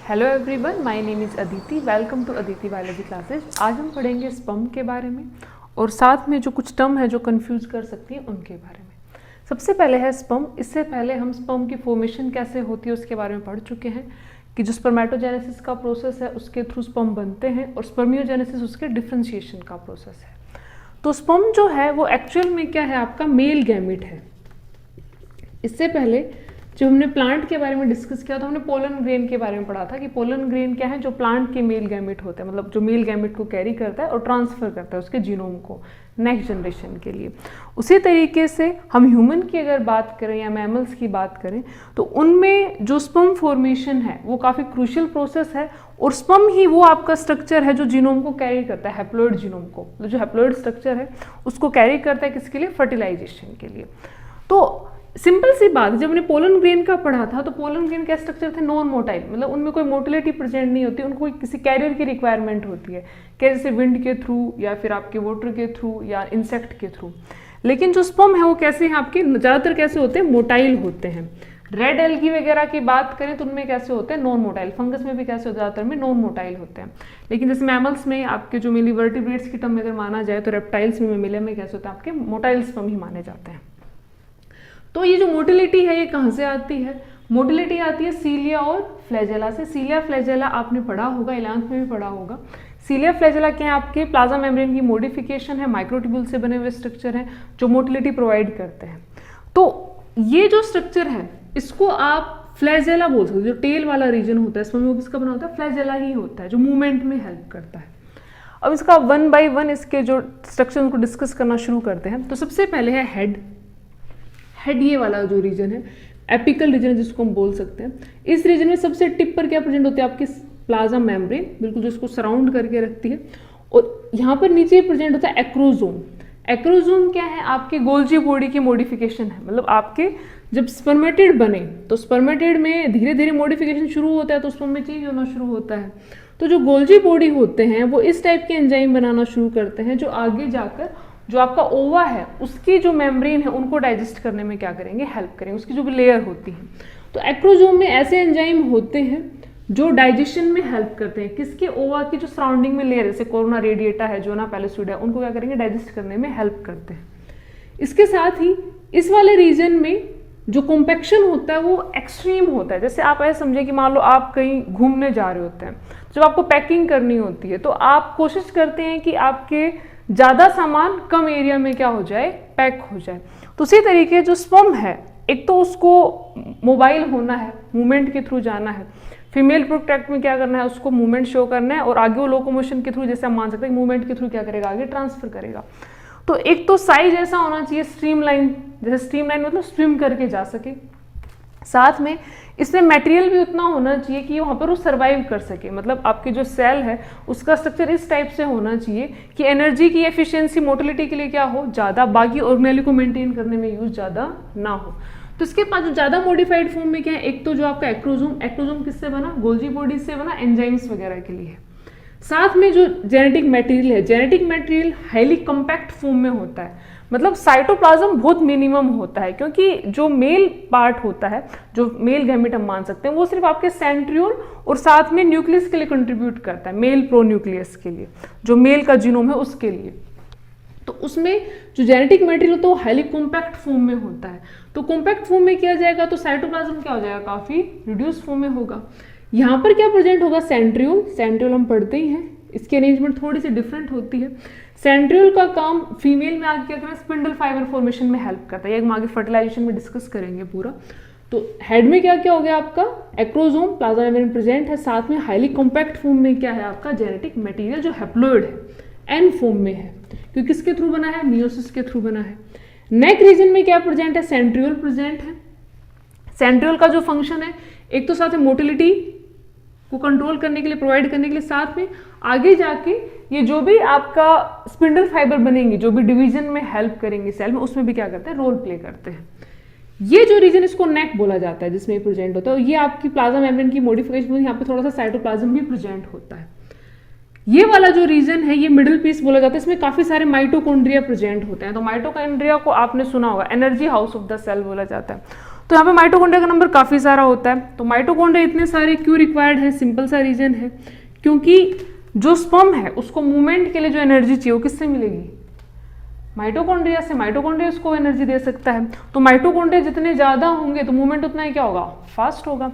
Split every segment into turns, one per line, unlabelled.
Hello everyone, my name is Aditi. Welcome to Aditi biology classes. आज हम पढ़ेंगे स्पर्म के बारे में और साथ में जो कुछ टर्म है जो कंफ्यूज कर सकती है उनके बारे में। सबसे पहले है स्पर्म। इससे पहले हम स्पर्म की फॉर्मेशन कैसे होती है उसके बारे में पढ़ चुके हैं कि जो स्पर्मेटोजेनेसिस का प्रोसेस है उसके थ्रू स्पर्म बनते हैं और स्पर्मियोजेनेसिस उसके डिफ्रेंशिएशन का प्रोसेस है। तो स्पर्म जो है वो एक्चुअल में क्या है, आपका मेल गैमेट है। इससे पहले जब हमने प्लांट के बारे में डिस्कस किया तो हमने पोलन ग्रेन के बारे में पढ़ा था कि पोलन ग्रेन क्या है, जो प्लांट के मेल गैमेट होते हैं, मतलब जो मेल गैमेट को कैरी करता है और ट्रांसफर करता है उसके जीनोम को नेक्स्ट जनरेशन के लिए। उसी तरीके से हम ह्यूमन की अगर बात करें या मैमल्स की बात करें तो उनमें जो स्पर्म फॉर्मेशन है वो काफ़ी क्रूशियल प्रोसेस है और स्पर्म ही वो आपका स्ट्रक्चर है जो जीनोम को कैरी करता है, हैप्लॉइड जीनोम को, जो हैप्लॉइड स्ट्रक्चर है उसको कैरी करता है किसके लिए, फर्टिलाइजेशन के लिए। तो सिंपल सी बात, जब हमने पोलन ग्रेन का पढ़ा था तो पोलन ग्रेन का स्ट्रक्चर थे नॉन मोटाइल, मतलब उनमें कोई मोटिलिटी प्रेजेंट नहीं होती, उनको किसी कैरियर की रिक्वायरमेंट होती है, क्या जैसे विंड के थ्रू या फिर आपके वाटर के थ्रू या इंसेक्ट के थ्रू। लेकिन जो स्पर्म है वो कैसे हैं आपके, ज़्यादातर कैसे होते हैं, मोटाइल होते हैं। रेड एल्गी वगैरह की बात करें तो उनमें कैसे होते हैं, नॉन मोटाइल। फंगस में भी कैसे होते हैं, ज़्यादातर में नॉन मोटाइल होते हैं। लेकिन जैसे मैमल्स में आपके जो मेनली वर्टिब्रेट्स की टर्म में अगर माना जाए तो रेप्टाइल्स में, मेमिलिया में कैसे होते हैं, आपके मोटाइल स्पर्म ही माने जाते हैं। तो ये जो मोटिलिटी है ये कहाँ से आती है, मोटिलिटी आती है सीलिया और फ्लैजेला से। सीलिया फ्लैजेला आपने पढ़ा होगा, 11th में भी पढ़ा होगा। सीलिया फ्लैजेला क्या है, आपके प्लाज्मा मेम्ब्रेन की मॉडिफिकेशन है, माइक्रोट्यूब्यूल से बने हुए स्ट्रक्चर हैं जो मोटिलिटी प्रोवाइड करते हैं। तो ये जो स्ट्रक्चर है इसको आप फ्लैजेला बोल सकते हो। जो टेल वाला रीजन होता है इसमें वो किसका बना होता है, फ्लैजेला ही होता है, जो मूवमेंट में हेल्प करता है। अब इसका वन बाई वन इसके जो स्ट्रक्चर को डिस्कस करना शुरू करते हैं। तो सबसे पहले है हेड। हेड ये वाला जो रीजन है, एपिकल रीजन जिसको हम बोल सकते हैं। इस रीजन में सबसे टिप पर क्या प्रेजेंट होती है, आपकी प्लाज्मा मेम्ब्रेन, बिल्कुल जो इसको सराउंड करके रखती है। और यहाँ पर नीचे प्रेजेंट होता है एक्रोजोम। एक्रोजोम क्या है, आपके गोल्जी बॉडी की मॉडिफिकेशन है, मतलब आपके जब स्पर्मेटिड बने तो स्पर्मेटिड में धीरे धीरे मॉडिफिकेशन शुरू होता है तो स्पर्म में चेंज होना शुरू होता है। तो जो गोल्जी बॉडी होते हैं वो इस टाइप के एंजाइम बनाना शुरू करते हैं जो आगे जाकर जो आपका ओवा है उसकी जो मेम्ब्रेन है उनको डाइजेस्ट करने में क्या करेंगे, हेल्प करेंगे, उसकी जो भी लेयर होती है। तो एक्रोजोम में ऐसे एंजाइम होते हैं जो डाइजेशन में हेल्प करते हैं, किसके, ओवा की जो सराउंडिंग में लेयर, जैसे कोरोना रेडिएटा है, जोना पैलिसुडा है, उनको क्या करेंगे, डाइजेस्ट करने में हेल्प करते हैं। इसके साथ ही इस वाले रीजन में जो कॉम्पैक्शन होता है वो एक्सट्रीम होता है। जैसे आप ऐसे समझे कि मान लो आप कहीं घूमने जा रहे होते हैं, जब आपको पैकिंग करनी होती है तो आप कोशिश करते हैं कि आपके ज़्यादा सामान कम एरिया में क्या हो जाए, पैक हो जाए। तो उसी तरीके जो स्पर्म है, एक तो उसको मोबाइल होना है, मूवमेंट के थ्रू जाना है। फीमेल प्रोडक्ट में क्या करना है, उसको मूवमेंट शो करना है और आगे वो लोकोमोशन के थ्रू, जैसे हम मान सकते हैं मूवमेंट के थ्रू क्या करेगा, आगे ट्रांसफर करेगा। तो एक तो साइज ऐसा होना चाहिए स्ट्रीमलाइन, जैसे स्ट्रीमलाइन मतलब स्विम करके जा सके। साथ में इसमें मटेरियल भी उतना होना चाहिए कि वहाँ पर वो सर्वाइव कर सके, मतलब आपकी जो सेल है उसका स्ट्रक्चर इस टाइप से होना चाहिए कि एनर्जी की एफिशिएंसी मोटिलिटी के लिए क्या हो, ज़्यादा, बाकी ऑर्गेनेली को मेंटेन करने में यूज ज़्यादा ना हो। तो इसके पास जो ज़्यादा मॉडिफाइड फॉर्म में क्या है, एक तो जो आपका एक्रोजोम, एक्रोजोम किससे बना, गोल्जी बॉडी से बना, एंजाइम्स वगैरह के लिए। साथ में जो जेनेटिक मटेरियल है, genetic material highly compact form में होता है, मतलब साइटोप्लाज्म बहुत मिनिमम होता है, क्योंकि जो मेल पार्ट होता है, जो मेल गैमेट हम मान सकते हैं, वो सिर्फ आपके सेंट्रियोल और साथ में न्यूक्लियस के लिए कंट्रीब्यूट करता है, मेल प्रोन्यूक्लियस के लिए, जो मेल का जीनोम है उसके लिए। तो उसमें जो जेनेटिक मटेरियल होता है वो हाईली कॉम्पैक्ट फॉर्म में होता है। तो कॉम्पैक्ट फॉर्म में किया जाएगा तो साइटोप्लाज्म क्या हो जाएगा, काफी रिड्यूस फॉर्म में होगा। यहाँ पर क्या प्रेजेंट होगा, सेंट्रियोल। सेंट्रियोल हम पढ़ते ही हैं, इसकी अरेंजमेंट थोड़ी सी डिफरेंट होती है। सेंट्रियोल का काम फीमेल में आगे क्या करना है, स्पिंडल फाइबर फॉर्मेशन में हेल्प करता है, ये हम आगे फर्टिलाइजेशन में डिस्कस करेंगे पूरा। तो हेड में क्या क्या हो गया आपका, एक्रोजोम, प्लाज्मा मेम्ब्रेन प्रेजेंट है, साथ में हाईली कॉम्पैक्ट फॉर्म में क्या है आपका जेनेटिक मटेरियल जो हैप्लॉइड है, एन फॉर्म में है, क्योंकि किसके थ्रू बना है, मियोसिस के थ्रू बना है। नेक रीजन में क्या प्रेजेंट है, सेंट्रियोल प्रेजेंट है। सेंट्रियोल का जो फंक्शन है, एक तो साथ में मोटिलिटी को कंट्रोल करने के लिए, प्रोवाइड करने के लिए, साथ में आगे जाके ये जो भी आपका स्पिंडल फाइबर बनेंगे, जो भी डिवीजन में हेल्प करेंगे सेल में, उसमें भी क्या करते हैं, रोल प्ले करते हैं। ये जो रीजन इसको नेक बोला जाता है जिसमें प्रेजेंट होता है, ये आपकी प्लाज्मा मेम्ब्रेन की मॉडिफिकेशन, यहाँ पे थोड़ा सा साइटोप्लाज्म भी प्रेजेंट होता है। ये वाला जो रीजन है ये मिडिल पीस बोला जाता है, इसमें काफी सारे माइटोकॉन्ड्रिया प्रेजेंट होते हैं। तो माइटोकॉन्ड्रिया को आपने सुना होगा, energy house of the cell बोला जाता है। तो यहाँ पे माइटोकॉन्ड्रिया का नंबर काफ़ी सारा होता है। तो माइटोकॉन्ड्रिया इतने सारे क्यों रिक्वायर्ड है? सिंपल सा रीजन है, क्योंकि जो स्पर्म है उसको मूवमेंट के लिए जो एनर्जी चाहिए वो किससे मिलेगी? माइटोकॉन्ड्रिया से। माइटोकॉन्ड्रिया उसको एनर्जी दे सकता है। तो माइटोकॉन्ड्रिया जितने ज़्यादा होंगे तो मूवमेंट उतना ही क्या होगा? फास्ट होगा।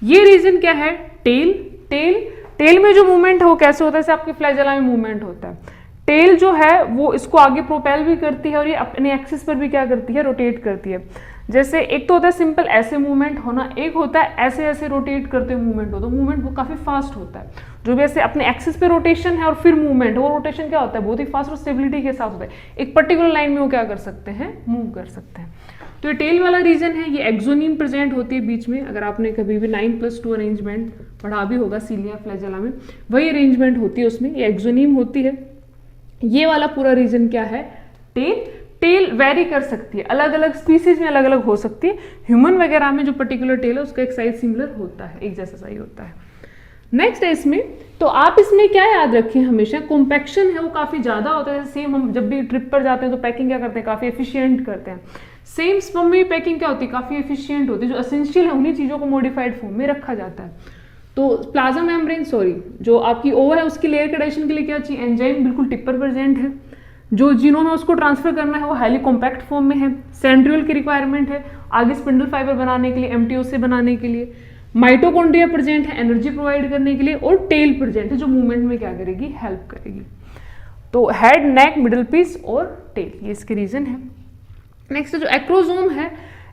ये रीजन क्या है? टेल में जो मूवमेंट है वो कैसे होता है? जैसे आपके फ्लैजेला में मूवमेंट होता है, टेल जो है वो इसको आगे प्रोपेल भी करती है और ये अपने एक्सिस पर भी क्या करती है? रोटेट करती है। जैसे एक तो होता है सिंपल ऐसे मूवमेंट होना, एक होता है ऐसे ऐसे रोटेट करते हुए मूवमेंट हो, तो मूवमेंट वो काफ़ी फास्ट होता है। जो भी ऐसे अपने एक्सिस पे रोटेशन है और फिर मूवमेंट, वो रोटेशन क्या होता है? बहुत ही फास्ट और स्टेबिलिटी के साथ होता है। एक पर्टिकुलर लाइन में वो क्या कर सकते हैं? मूव कर सकते हैं। तो ये टेल वाला रीजन है। ये एक्सोनीम प्रेजेंट होती है बीच में। अगर आपने कभी भी 9+2 अरेंजमेंट पढ़ा भी होगा सीलिया फ्लैजेला में, वही अरेंजमेंट होती है उसमें, ये एक्सोनीम होती है। ये वाला पूरा रीजन क्या है? टेल वेरी कर सकती है, अलग अलग स्पीसीज में अलग अलग हो सकती है। ह्यूमन वगैरह में जो पर्टिकुलर टेल है उसका एक साइज सिमिलर होता है, एक जैसा साइज होता है। नेक्स्ट है इसमें, तो आप इसमें क्या याद रखें हमेशा, कॉम्पैक्शन है वो काफी ज्यादा होता है। सेम हम जब भी ट्रिप पर जाते हैं तो पैकिंग क्या करते हैं? काफी एफिशिएंट करते हैं। सेम स्पर्म में पैकिंग क्या होती है? काफी एफिशिएंट होती है। जो एसेंशियल है उन्हीं चीजों को मॉडिफाइड फॉर्म में रखा जाता है। तो प्लाज्मा मेम्ब्रेन जो आपकी ओवर है उसकी लेयर के डाइजेशन के लिए क्या चाहिए? एंजाइम बिल्कुल टिप पर प्रेजेंट है। जो जीनोम है उसको ट्रांसफर करना है वो हाईली कॉम्पैक्ट फॉर्म में है। सेंट्रियोल की रिक्वायरमेंट है आगे स्पिंडल फाइबर बनाने के लिए, एमटीओ से बनाने के लिए। माइटोकॉन्ड्रिया प्रेजेंट है एनर्जी प्रोवाइड करने के लिए, और टेल प्रेजेंट है जो मूवमेंट में क्या करेगी? हेल्प करेगी। तो हेड, नेक, मिडल पीस और टेल, ये इसके रीजन है। नेक्स्ट जो एक्रोसोम है,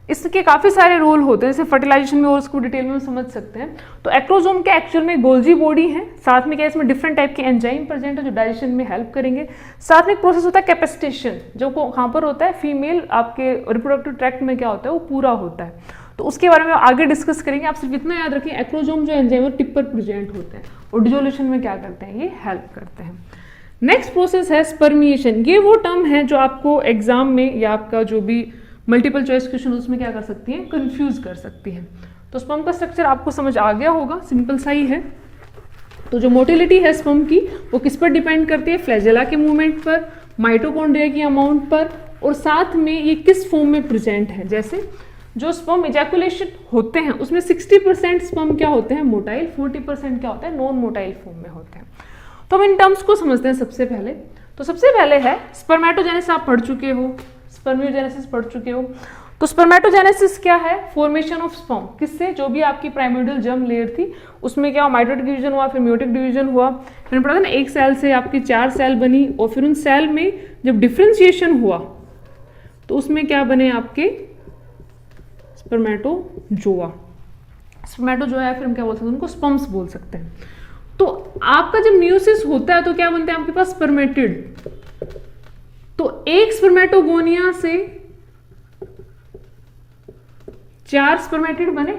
इसके काफी सारे रोल होते हैं, जैसे फर्टिलाइजेशन में और उसको डिटेल में हम समझ सकते हैं। तो एक्रोसोम के एक्चुअल में गोल्जी बॉडी है, साथ में क्या इसमें डिफरेंट टाइप के एंजाइम प्रेजेंट है जो डाइजेशन में हेल्प करेंगे। साथ में एक प्रोसेस होता है कैपेसिटेशन, जो कहाँ पर होता है? फीमेल आपके रिप्रोडक्टिव ट्रैक्ट में क्या होता है? वो पूरा होता है। तो उसके बारे में आगे डिस्कस करेंगे। आप सिर्फ इतना याद रखें, एक्रोसोम जो एंजाइम टिप पर प्रेजेंट होते हैं और डिसोल्यूशन में क्या करते हैं? ये हेल्प करते हैं। नेक्स्ट प्रोसेस है स्पर्मिएशन। ये वो टर्म है जो आपको एग्जाम में या आपका जो भी मल्टीपल चॉइस क्वेश्चन उसमें क्या कर सकती है? कंफ्यूज कर सकती है। तो स्पर्म का स्ट्रक्चर आपको समझ आ गया होगा, सिंपल सा ही है। तो जो मोटिलिटी है स्पर्म की वो किस पर डिपेंड करती है? फ्लैजेला के मूवमेंट पर, माइटोकॉन्ड्रिया की अमाउंट पर, और साथ में ये किस फॉर्म में प्रेजेंट है। जैसे जो स्पर्म इजैकुलेशन होते हैं उसमें 60% स्पर्म क्या होते हैं? मोटाइल, 40% क्या होता है? नॉन मोटाइल फॉर्म में होते हैं। तो हम इन टर्म्स को समझते हैं सबसे पहले। तो सबसे पहले है स्पर्मेटोजेनेसिस, आप पढ़ चुके हो, स्पर्मियोजेनेसिस पढ़ चुके हो। तो स्पर्मेटोजेनेसिस क्या है? फॉर्मेशन ऑफ स्पर्म, किससे? जो भी आपकी प्राइमोर्डियल जर्म लेयर थी उसमें क्या हुआ? माइटोटिक डिवीजन हुआ, फिर म्यूटिक डिवीजन हुआ। मैंने पढ़ा था ना, एक सेल से आपकी 4 सेल बनी, और फिर उन सेल में जब डिफ्रेंशिएशन हुआ तो उसमें क्या बने? आपके स्पर्मेटोजोआ। स्पर्मेटोजोआ है, फिर हम क्या बोल सकते हैं? उनको स्पर्म्स बोल सकते हैं। तो आपका जब मियोसिस होता है तो क्या बनते हैं आपके पास? स्पर्मेटिड। तो एक स्पर्मेटोगोनिया से 4 स्पर्मेटिड बने,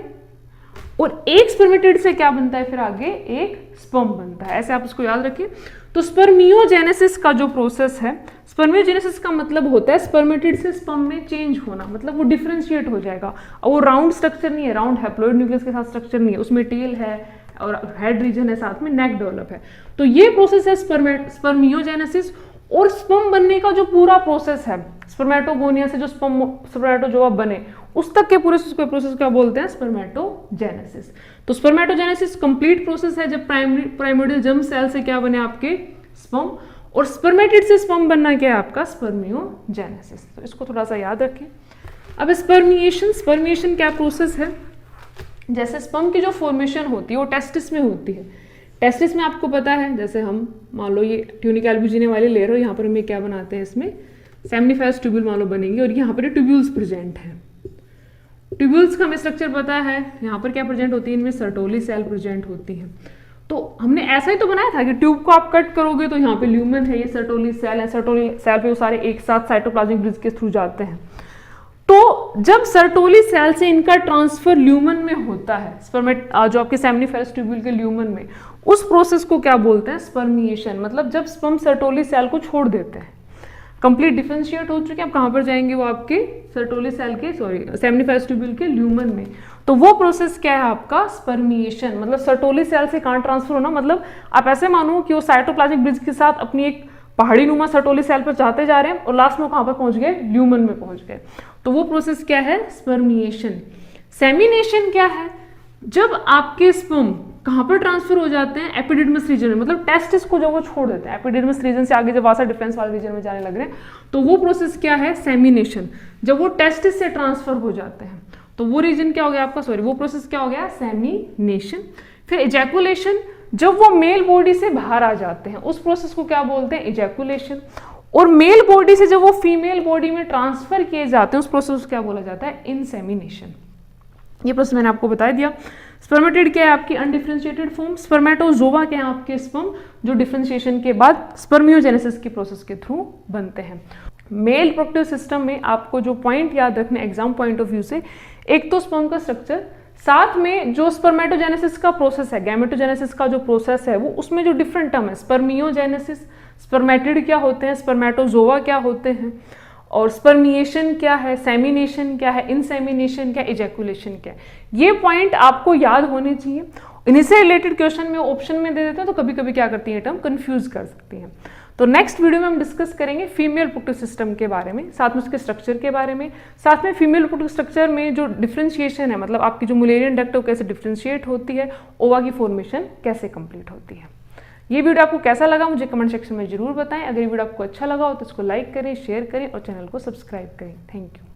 और एक स्पर्मेटिड से क्या बनता है? फिर आगे एक स्पर्म बनता है। ऐसे आप उसको याद रखिए। तो स्पर्मियोजेनेसिस का जो प्रोसेस है, स्पर्मियोजेनेसिस का मतलब होता है स्पर्मेटिड से स्पर्म में चेंज होना, मतलब वो डिफरेंशिएट हो जाएगा। और वो राउंड स्ट्रक्चर नहीं है, राउंड हैप्लॉइड न्यूक्लियस के साथ स्ट्रक्चर नहीं है, उसमें टेल है और हेड रीजन है, साथ में नेक डेवलप है। तो ये प्रोसेस है स्पर्मियोजेनेसिस। और स्पर्म बनने का जो पूरा प्रोसेस है, स्पर्मेटोगोनिया से जो स्पर्मेटोजोआ बने उस तक के पूरे प्रोसेस क्या बोलते हैं? स्पर्मेटोजेनेसिस। तो स्पर्मेटोजेनेसिस कंप्लीट प्रोसेस है जब प्राइमोर्डियल जर्म सेल से क्या बने? आपके स्पर्म। और स्पर्मेटिड से स्पर्म बनना क्या है? आपका स्पर्मियोजेनेसिस। तो इसको थोड़ा सा याद रखें। अब स्पर्मिएशन क्या प्रोसेस है? जैसे स्पर्म की जो फॉर्मेशन होती है वो टेस्टिस में होती है। टेस्टिस में आपको पता है, जैसे हम मान लो ये ट्यूनिक एल्ब्यूजिना वाले लेयर हो, यहाँ पर हम क्या बनाते हैं? इसमें सेमिनिफेरस ट्यूब्यूल मान लो बनेंगे, और यहाँ पर ट्यूब्यूल्स प्रेजेंट हैं। ट्यूब्यूल्स का हमें स्ट्रक्चर पता है, यहाँ पर क्या प्रेजेंट होती है? इनमें सर्टोली सेल प्रेजेंट होती है। तो हमने ऐसा ही तो बनाया था कि ट्यूब को आप कट करोगे तो यहाँ पे ल्यूमेन है, ये सर्टोली सेल है, सर्टोली सेल पे वो सारे एक साथ साइटोप्लाज्मिक ब्रिज के थ्रू जाते हैं। तो जब सर्टोली सेल से इनका ट्रांसफर ल्यूमन में होता है, स्पर्मेट जो आपके सेमिनिफेरस ट्यूब्यूल के ल्यूमन में, उस प्रोसेस को क्या बोलते हैं? स्पर्मिएशन। मतलब जब स्पर्म सर्टोली सेल को छोड़ देते हैं, कंप्लीट डिफरेंशिएट हो चुके हैं, अब कहाँ पर जाएंगे? वो आपके सर्टोली सेल के सेमिनिफेरस ट्यूब्यूल के ल्यूमन में। तो वो प्रोसेस क्या है आपका? स्पर्मिएशन। मतलब सर्टोली सेल से कहाँ ट्रांसफर होना, मतलब आप ऐसे मानो कि वो साइटोप्लाज्मिक ब्रिज के साथ अपनी एक पहाड़ी नुमा सर्टोली सेल पर जाते जा रहे हैं और लास्ट में कहाँ पर पहुंच गए? ल्यूमन में पहुंच गए। तो वो प्रोसेस क्या है? स्पर्मिएशन। सेमिनेशन क्या है? जब आपके स्पर्म कहाँ पर ट्रांसफर हो जाते हैं? एपिडिडमस रीजन में, मतलब टेस्टिस को जब वो छोड़ देते हैं, एपिडिडमस रीजन से आगे जब वासा डिफरेंस वाले रीजन में जाने लग रहे हैं, तो वो प्रोसेस क्या है? सेमिनेशन। जब वो टेस्टिस से ट्रांसफर हो जाते हैं तो वो रीजन क्या हो गया आपका, सॉरी, वो प्रोसेस क्या हो गया? सेमिनेशन। फिर इजैकुलेशन, जब वो मेल बॉडी से बाहर आ जाते हैं उस प्रोसेस को क्या बोलते हैं? इजैकुलेशन। और मेल बॉडी से जब वो फीमेल बॉडी में ट्रांसफर किए जाते हैं उस प्रोसेस को क्या बोला जाता है? इनसेमिनेशन। ये प्रोसेस मैंने आपको बता दिया। स्पर्मेटिड क्या है? आपकी अनडिफरेंशिएटेड फॉर्म। स्पर्मेटोजोवा क्या है? आपके स्पर्म जो डिफरेंशिएशन के बाद स्पर्मियोजेनेसिस की प्रोसेस के थ्रू बनते हैं। मेल रिप्रोडक्टिव सिस्टम में आपको जो पॉइंट याद रखना एग्जाम पॉइंट ऑफ व्यू से, एक तो स्पर्म का स्ट्रक्चर, साथ में जो स्पर्मेटोजेनेसिस का प्रोसेस है, गैमेटोजेनेसिस का जो प्रोसेस है वो, उसमें जो डिफरेंट टर्म है, स्पर्मियोजेनेसिस, स्पर्मेटिड क्या होते हैं, स्पर्मेटोजोवा क्या होते हैं, और स्पर्मिएशन क्या है, सेमिनेशन क्या है, इनसेमिनेशन क्या, इजैकुलेशन क्या है, ये पॉइंट आपको याद होने चाहिए। इन्हीं से रिलेटेड क्वेश्चन में ऑप्शन में दे देते हैं तो कभी कभी क्या करती है टर्म कंफ्यूज कर सकती हैं। तो नेक्स्ट वीडियो में हम डिस्कस करेंगे फीमेल रिप्रोडक्टिव सिस्टम के बारे में, साथ में उसके स्ट्रक्चर के बारे में, साथ में फीमेल रिप्रोडक्टिव स्ट्रक्चर में जो डिफरेंशिएशन है, मतलब आपकी जो मुलेरियन डक्ट कैसे डिफरेंशिएट होती है, ओवा की फॉर्मेशन कैसे कंप्लीट होती है। ये वीडियो आपको कैसा लगा मुझे कमेंट सेक्शन में जरूर बताएं। अगर ये वीडियो आपको अच्छा लगा हो तो इसको लाइक करें, शेयर करें और चैनल को सब्सक्राइब करें। Thank you.